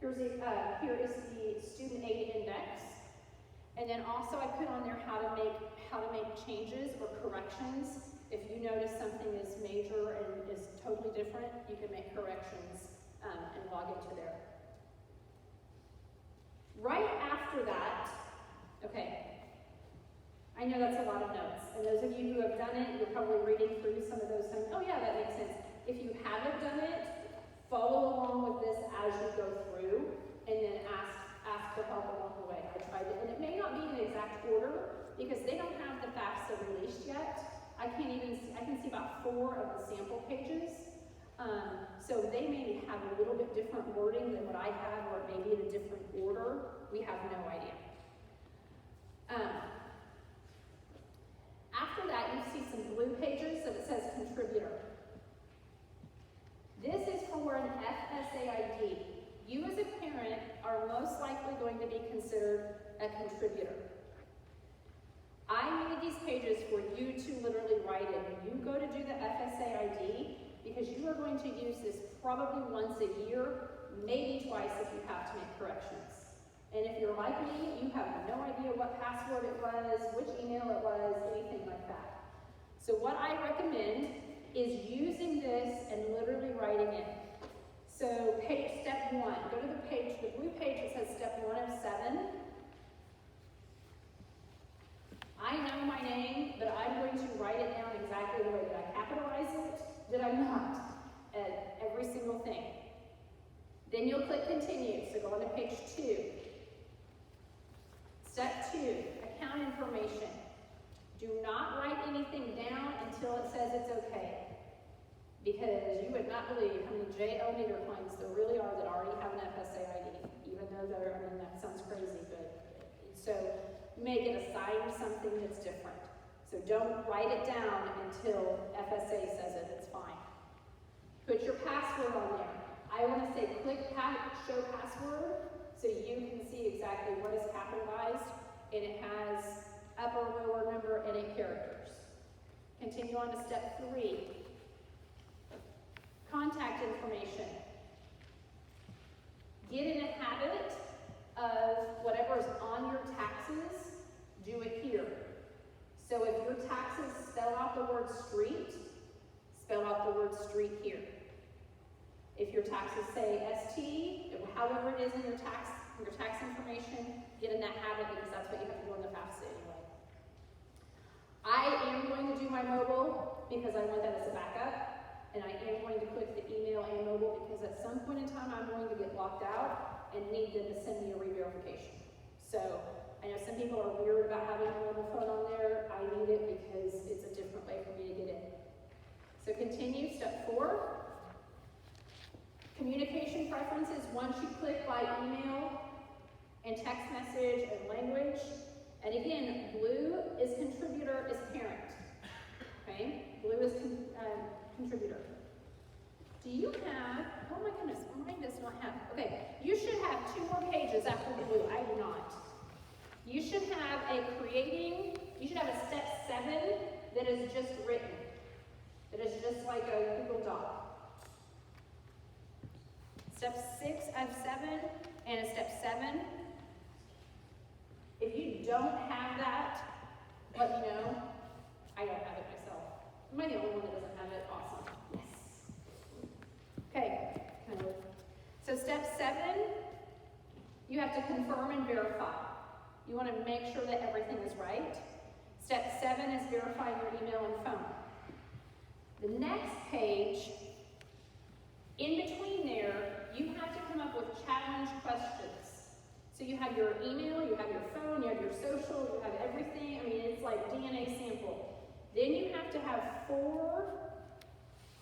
Here is the student aid index. And then also I put on there how to make changes or corrections. If you notice something is major and is totally different, you can make corrections and log into there. Right after that, okay, I know that's a lot of notes, and those of you who have done it, you're probably reading through some of those things. Oh yeah, that makes sense. If you haven't done it, follow along with this as you go through, and then ask for help along the way. I tried it, and it may not be in exact order, because they don't have the FAFSA released yet. I can see about 4 of the sample pages. So they may have a little bit different wording than what I have, or maybe in a different order. We have no idea. After that, you see some blue pages that it says contributor. This is for an FSA ID. You as a parent are most likely going to be considered a contributor. I made these pages for you to literally write in when you go to do the FSA ID, because you are going to use this probably once a year, maybe twice if you have to make corrections. And if you're like me, you have no idea what password it was, which email it was, anything like that. So what I recommend is using this and literally writing it. So step 1, go to the blue page that says step 1 of 7. I know my name, but I'm going to write it down exactly the way. Did I capitalize it? Did I not? At every single thing. Then you'll click continue, so go on to page 2. Step 2, account information. Do not write anything down until it says it's okay. Because you would not believe how many JL meter clients there really are that already have an FSA ID, even though that sounds crazy, but so make it assign something that's different. So don't write it down until FSA says it's fine. Put your password on there. I want to say click show password. so you can see exactly what is capitalized, and it has upper, lower number, and 8 characters. Continue on to step 3. Contact information. Get in a habit of whatever is on your taxes, do it here. So if your taxes spell out the word street, spell out the word street here. If your taxes say ST, however it is in your tax information, get in that habit because that's what you have to do in the FAFSA anyway. I am going to do my mobile because I want that as a backup, and I am going to click the email and mobile because at some point in time I'm going to get locked out and need them to send me a re-verification. So I know some people are weird about having a mobile phone on there. I need it because it's a different way for me to get in. So continue, step 4. Communication preferences, once you click by email and text message and language, and again, blue is contributor, is parent, okay? Blue is contributor. Do you have, oh my goodness, mine does not have, okay, you should have 2 more pages after the blue, I do not. You should have you should have a step 7 that is just written, that is just like a Google Doc. Step 6 of 7 and a step 7. If you don't have that, let me know. I don't have it myself. Am I the only one that doesn't have it? Awesome. Yes. Okay. So step 7, you have to confirm and verify. You want to make sure that everything is right. Step 7 is verifying your email and phone. The next page, in between there, you have to come up with challenge questions. So you have your email, you have your phone, you have your social, you have everything. I mean, it's like DNA sample. Then you have to have 4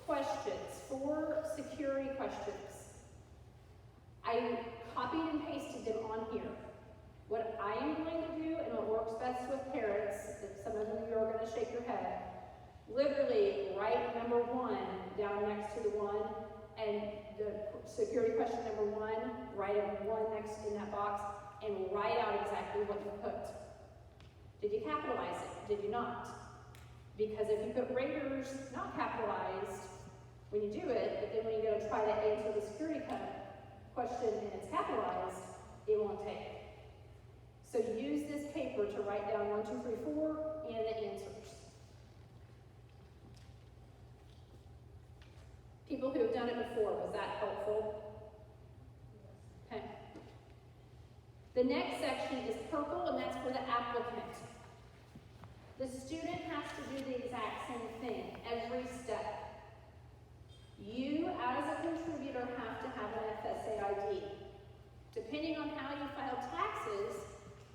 questions, 4 security questions. I copied and pasted them on here. What I am going to do, and what works best with parents, if some of you are going to shake your head, literally write number 1 down next to the 1, and the security question number 1, write a 1 next in that box, and write out exactly what you put. Did you capitalize it? Did you not? Because if you put Raiders not capitalized when you do it, but then when you go to try to answer the security question and it's capitalized, it won't take. So use this paper to write down 1, 2, 3, 4 and the answers. People who have done it before, was that helpful? Okay. The next section is purple, and that's for the applicant. The student has to do the exact same thing every step. You, as a contributor, have to have an FSA ID. Depending on how you file taxes,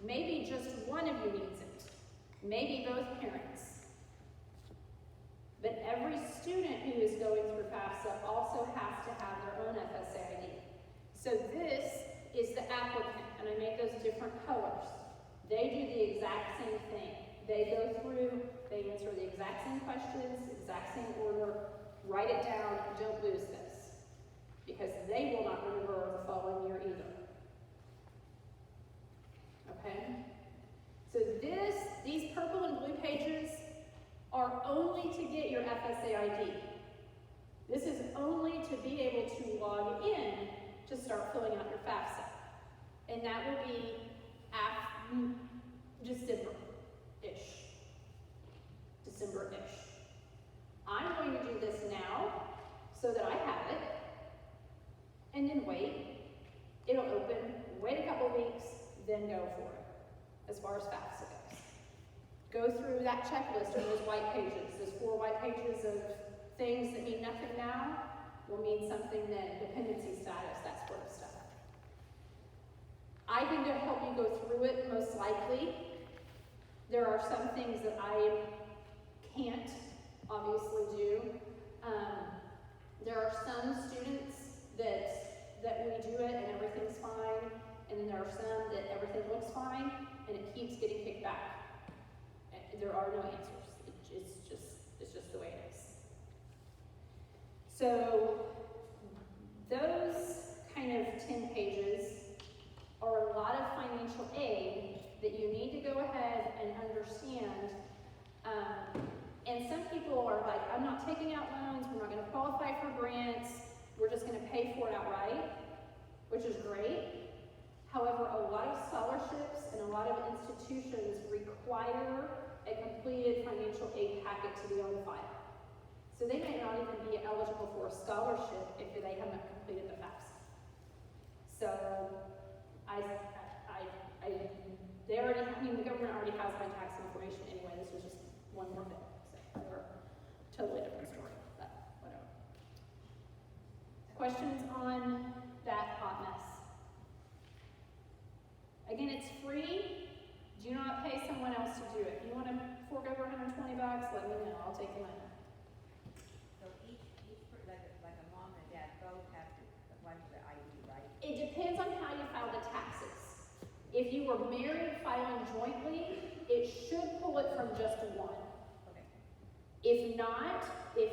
maybe just one of you needs it. Maybe both parents. But every student who is going through FAFSA also has to have their own FSA ID. So this is the applicant, and I made those different colors. They do the exact same thing. They go through, they answer the exact same questions, exact same order, write it down, and don't lose this. Because they will not remember the following year either. Okay? So these purple and blue pages are only to get your FSA ID. This is only to be able to log in to start filling out your FAFSA. And that will be December-ish. December-ish. I'm going to do this now so that I have it, and then wait. It'll open, wait a couple weeks, then go for it, as far as FAFSA goes. Go through that checklist of those white pages, those 4 white pages of things that mean nothing now will mean something then, dependency status, that sort of stuff. I can go help you go through it, most likely. There are some things that I can't obviously do. There are some students that we do it and everything's fine, and then there are some that everything looks fine and it keeps getting kicked back. There are no answers. It's just the way it is. So those kind of 10 pages which is great. However, a lot of scholarships and a lot of institutions require a completed financial aid packet to be on file. So they may not even be eligible for a scholarship if they haven't completed the FAFSA. So the government already has my tax information anyway. This was just one more thing. So we're totally different story, but whatever. Questions on that hot mess? Again, it's free. Do not pay someone else to do it. You want to fork over $120? Let me know. I'll take the money. So each like a mom and dad both have to apply for the ID, right? It depends on how you file the taxes. If you were married filing jointly, it should pull it from just one. Okay. If not, if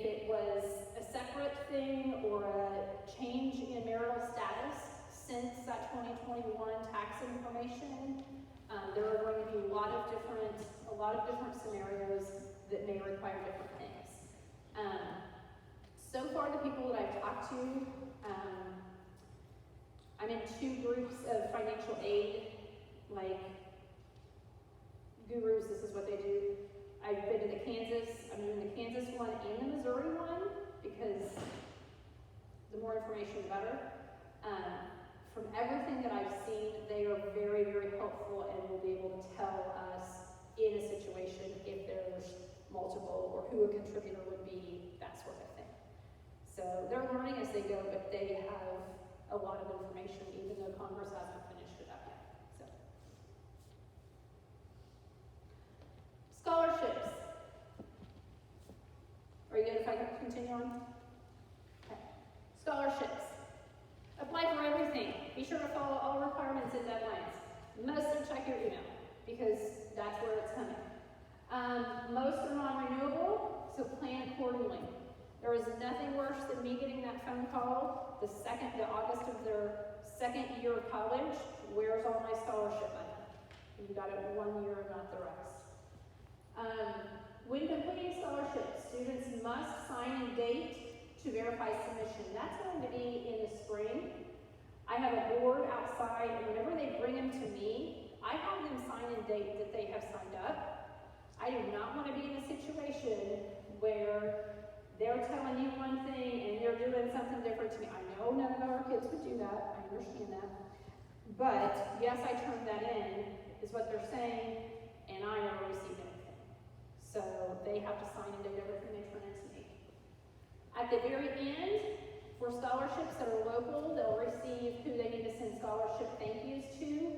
it was a separate thing or a change in marital status since that 2021 tax information, there are going to be a lot of different scenarios that may require different things. So far, the people that I've talked to, I'm in 2 groups of financial aid, like gurus. This is what they do. I've been to I'm doing the Kansas one and the Missouri one because the more information, the better. From everything that I've seen, they are very, very helpful and will be able to tell us in a situation if there's multiple or who a contributor would be, that sort of thing. So they're learning as they go, but they have a lot of information even though Congress hasn't finished it up yet. So. Scholarships. Are you good if I continue on? Okay. Scholarships. Apply for everything. Be sure to follow all requirements and deadlines. Mostly check your email because that's where it's coming. Most are non-renewable, so plan accordingly. There is nothing worse than me getting that phone call the August of their second year of college. Where's all my scholarship money? You got it 1 year and not the rest. When completing scholarships, students must sign and date to verify submission. That's going to be in the spring. I have a board outside, and whenever they bring them to me, I have them sign and date that they have signed up. I do not want to be in a situation where they're telling you one thing and they're doing something different to me. I know none of our kids would do that. I understand that. But yes, I turned that in, is what they're saying, and I never received anything. So they have to sign and date everything they turn in to me. At the very end, for scholarships that are local, they'll receive who they need to send scholarship thank yous to.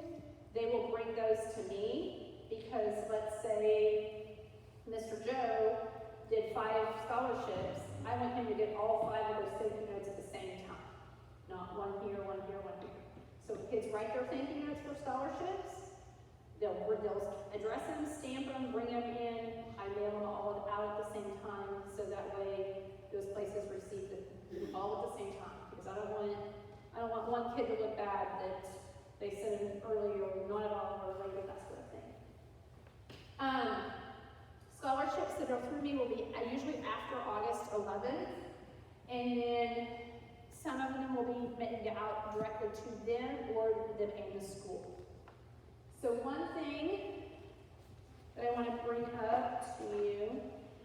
They will bring those to me because let's say Mr. Joe did 5 scholarships. I want him to get all 5 of those thank you notes at the same time. Not one here, one here, one here. So the kids write their thank you notes for scholarships. They'll address them, stamp them, bring them in. I mail them all out at the same time so that way those places receive them all at the same time. Because I don't want one kid to look bad that they sent in early or not at all or later, that sort of thing. Scholarships that are through me will be usually after August 11th, and then some of them will be made out directly to them or them and the school. So one thing that I want to bring up to you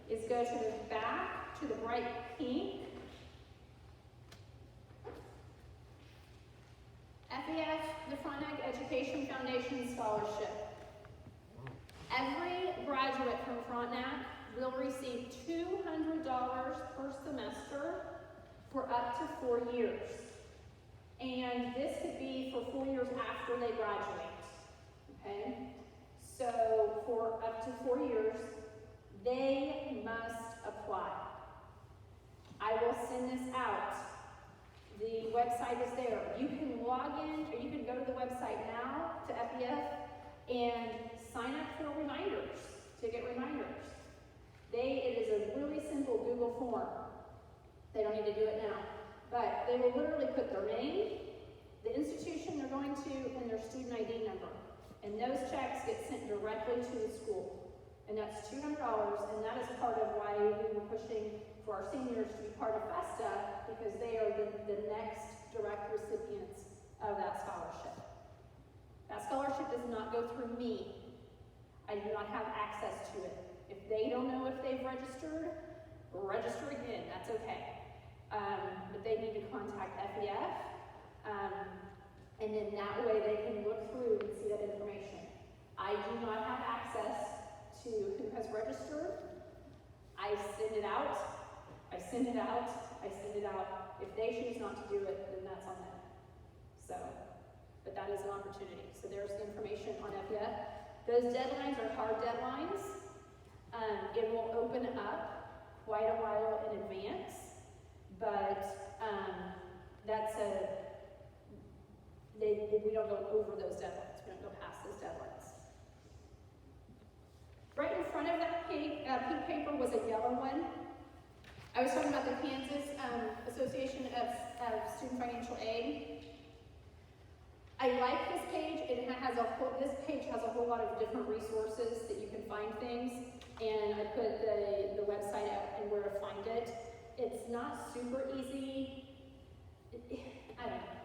is go to the back, to the bright pink. FEF, the Frontenac Education Foundation Scholarship. Every graduate from Frontenac will receive $200 per semester for up to 4 years. And this could be for 4 years after they graduate. Okay? So for up to 4 years, they must apply. I will send this out. The website is there. You can log in, or you can go to the website now to FEF and sign up for reminders, to get reminders. It is a really simple Google form. They don't need to do it now. But they will literally put their name, the institution they're going to, and their student ID number. And those checks get sent directly to the school. And that's $200, and that is part of why we were pushing for our seniors to be part of FESTA because they are the next direct recipients of that scholarship. That scholarship does not go through me. I do not have access to it. If they don't know if they've registered, register again, that's okay. But they need to contact FEF, and then that way they can look through and see that information. I do not have access to who has registered. I send it out. If they choose not to do it, then that's on them. So, but that is an opportunity. So there's the information on FEF. Those deadlines are hard deadlines. It will open up quite a while in advance, but we don't go over those deadlines. We don't go past those deadlines. Right in front of that pink paper was a yellow one. I was talking about the Kansas Association of Student Financial Aid. I like this page. This page has a whole lot of different resources that you can find things, and I put the website out and where to find it. It's not super easy. I don't know.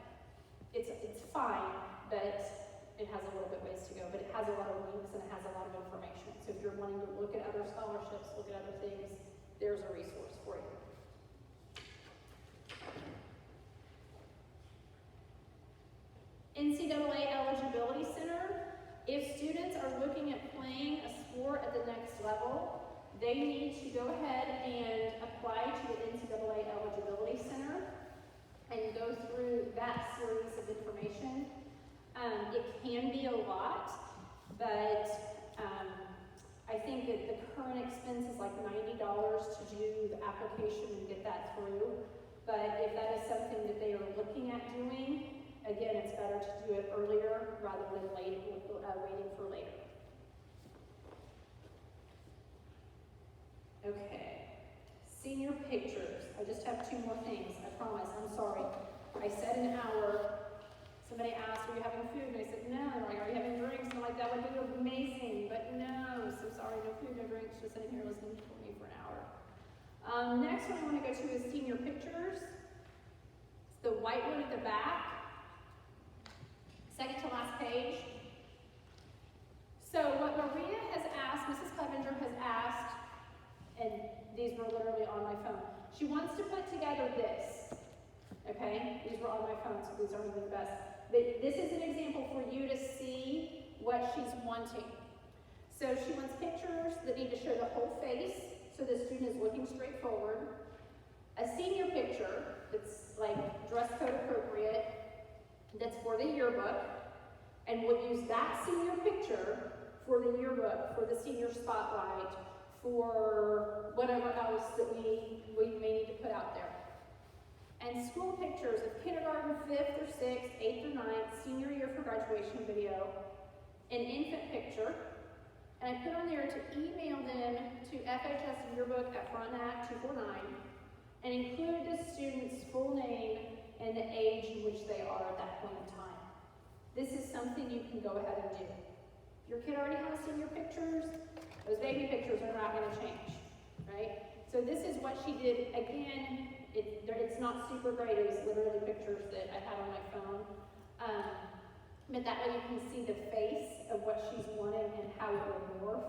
It's fine, but it has a little bit ways to go. But it has a lot of links and it has a lot of information. So if you're wanting to look at other scholarships, look at other things, there's a resource for you. NCAA Eligibility Center. If students are looking at playing a sport at the next level, they need to go ahead and apply to the NCAA Eligibility Center and go through that series of information. It can be a lot, but I think that the current expense is like $90 to do the application and get that through. But if that is something that they are looking at doing, again, it's better to do it earlier rather than waiting for later. Okay, senior pictures. I just have 2 more things, I promise, I'm sorry. I said an hour. Somebody asked, are you having food? And I said, no. They're like, are you having drinks? And I'm like, that would be amazing, but no. So sorry, no food, no drinks, just sitting here listening to me for an hour. Next one I want to go to is senior pictures. It's the white one at the back. Second to last page. So what Maria has asked, Mrs. Clevenger has asked, and these were literally on my phone. She wants to put together this. Okay? These were on my phone, so these aren't even the best. But this is an example for you to see what she's wanting. So she wants pictures that need to show the whole face, so the student is looking straight forward. A senior picture that's like dress code appropriate, that's for the yearbook, and we'll use that senior picture for the yearbook, for the senior spotlight, for whatever else that we may need to put out there. And school pictures of kindergarten, 5th or 6th, 8th or 9th, senior year for graduation video, an infant picture, and I put on there to email them to FHS yearbook at Frontenac 249 and include the student's full name and the age in which they are at that point in time. This is something you can go ahead and do. If your kid already has senior pictures, those baby pictures are not going to change, right? So this is what she did. Again, it's not super great. It was literally pictures that I had on my phone. But that way you can see the face of what she's wanting and how it will morph.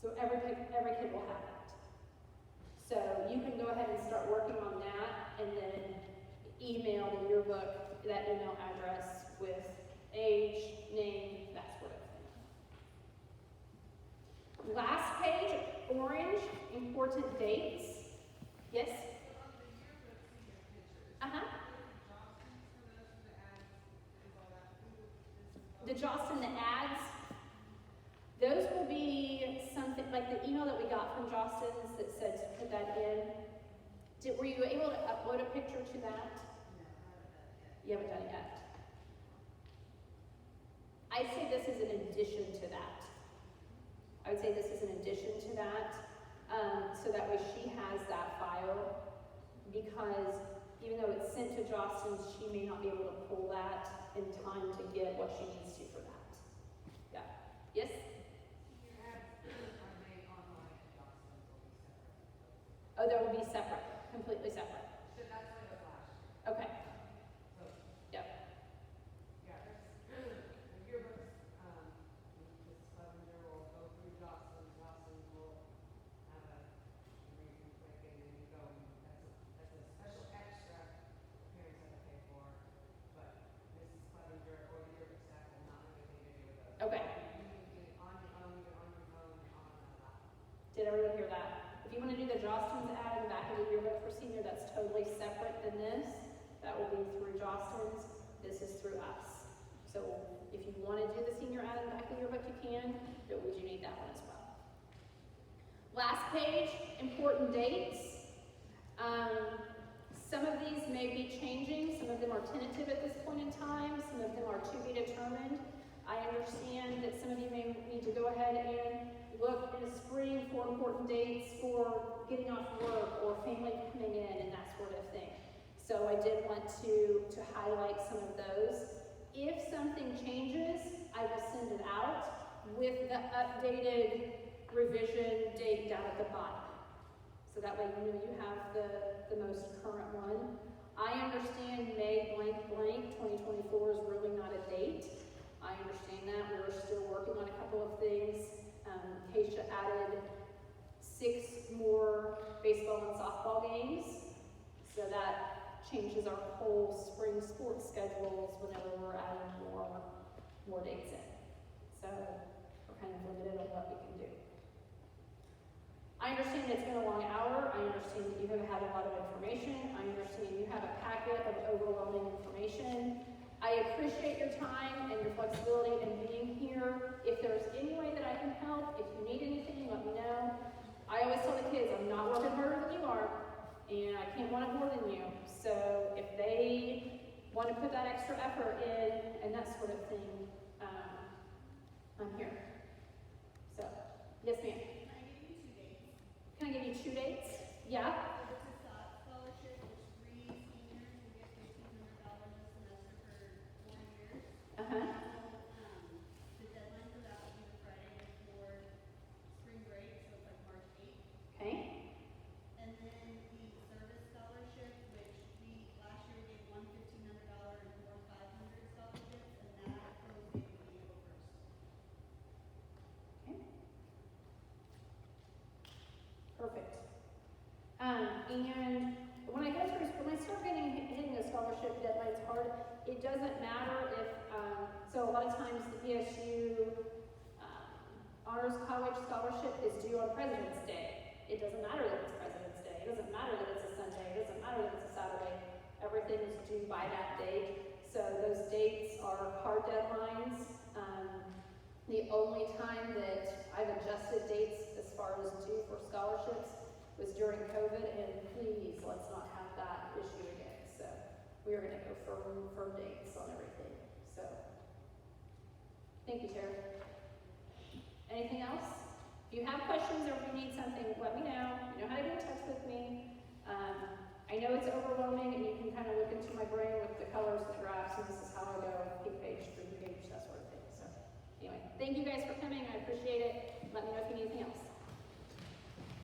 So every kid will have that. So you can go ahead and start working on that and then email the yearbook, that email address with age, name, that sort of thing. Last page, orange, important dates. Yes? Uh-huh. The Jostin, the ads, those will be something like the email that we got from Jostin's that said to put that in. Were you able to upload a picture to that? No, I haven't done it yet. I'd say this is an addition to that. I would say this is an addition to that. so that way she has that file, because even though it's sent to Jostens, she may not be able to pull that in time to get what she needs to for that. Yeah, yes? Your ads are made online and Jostens will be separate. Oh, that will be separate, completely separate. So that's what it was last year. Okay, So, yep, yeah, there's, the yearbooks, Mrs. Clevenger will go through Jostens, Jostens will have a, where you can click in and you go, and that's a special extra parents have to pay for, but Mrs. Clevenger or the yearbook staff will not have anything to do with those. okay. You can get it on your own, either on your phone or on a laptop. Did everyone hear that? If you want to do the Jostens ad in the back of the yearbook for senior, that's totally separate than this. That will be through Jostens. This is through us. So if you want to do the senior ad in the back of the yearbook, you can, but we do need that one as well. Last page, important dates. Some of these may be changing. Some of them are tentative at this point in time. Some of them are to be determined. I understand that some of you may need to go ahead and look in the spring for important dates for getting off work or family coming in and that sort of thing. So I did want to highlight some of those. If something changes, I will send it out with the updated revision date down at the bottom. So that way you know you have the most current one. I understand May blank blank 2024 is really not a date. I understand that. We're still working on a couple of things. Keisha added 6 more baseball and softball games. So that changes our whole spring sports schedules whenever we're adding more dates in. So we're kind of limited on what we can do. I understand it's been a long hour. I understand that you have had a lot of information. I understand you have a packet of overwhelming information. I appreciate your time and your flexibility in being here. If there's any way that I can help, if you need anything, let me know. I always tell the kids, I'm not working harder than you are, and I can't want it more than you. So if they want to put that extra effort in and that sort of thing, I'm here. So, yes ma'am. Can I give you 2 dates? Yeah? It's a scholarship, which 3 seniors will get $1,500 a semester for 4 years. Uh-huh. The deadline for that will be the Friday before spring break, so it's like March 8th. Okay. And then the service scholarship, which we last year gave one $1,500 and 4 500 scholarships, and that goes in April 1st. Okay. Perfect. And when I start hitting the scholarship deadlines hard, it doesn't matter if, so a lot of times the PSU Honors College scholarship is due on President's Day. It doesn't matter that it's President's Day. It doesn't matter that it's a Sunday. It doesn't matter that it's a Saturday. Everything is due by that date. So those dates are hard deadlines. The only time that I've adjusted dates as far as due for scholarships was during COVID, and please, let's not have that issue again. So we are going to go firm dates on everything. So thank you, Tara. Anything else? If you have questions or if you need something, let me know. You know how to get in touch with me. I know it's overwhelming, and you can kind of look into my brain with the colors and the graphs, and this is how I go, peak page, 3 page, that sort of thing. So anyway, thank you guys for coming. I appreciate it.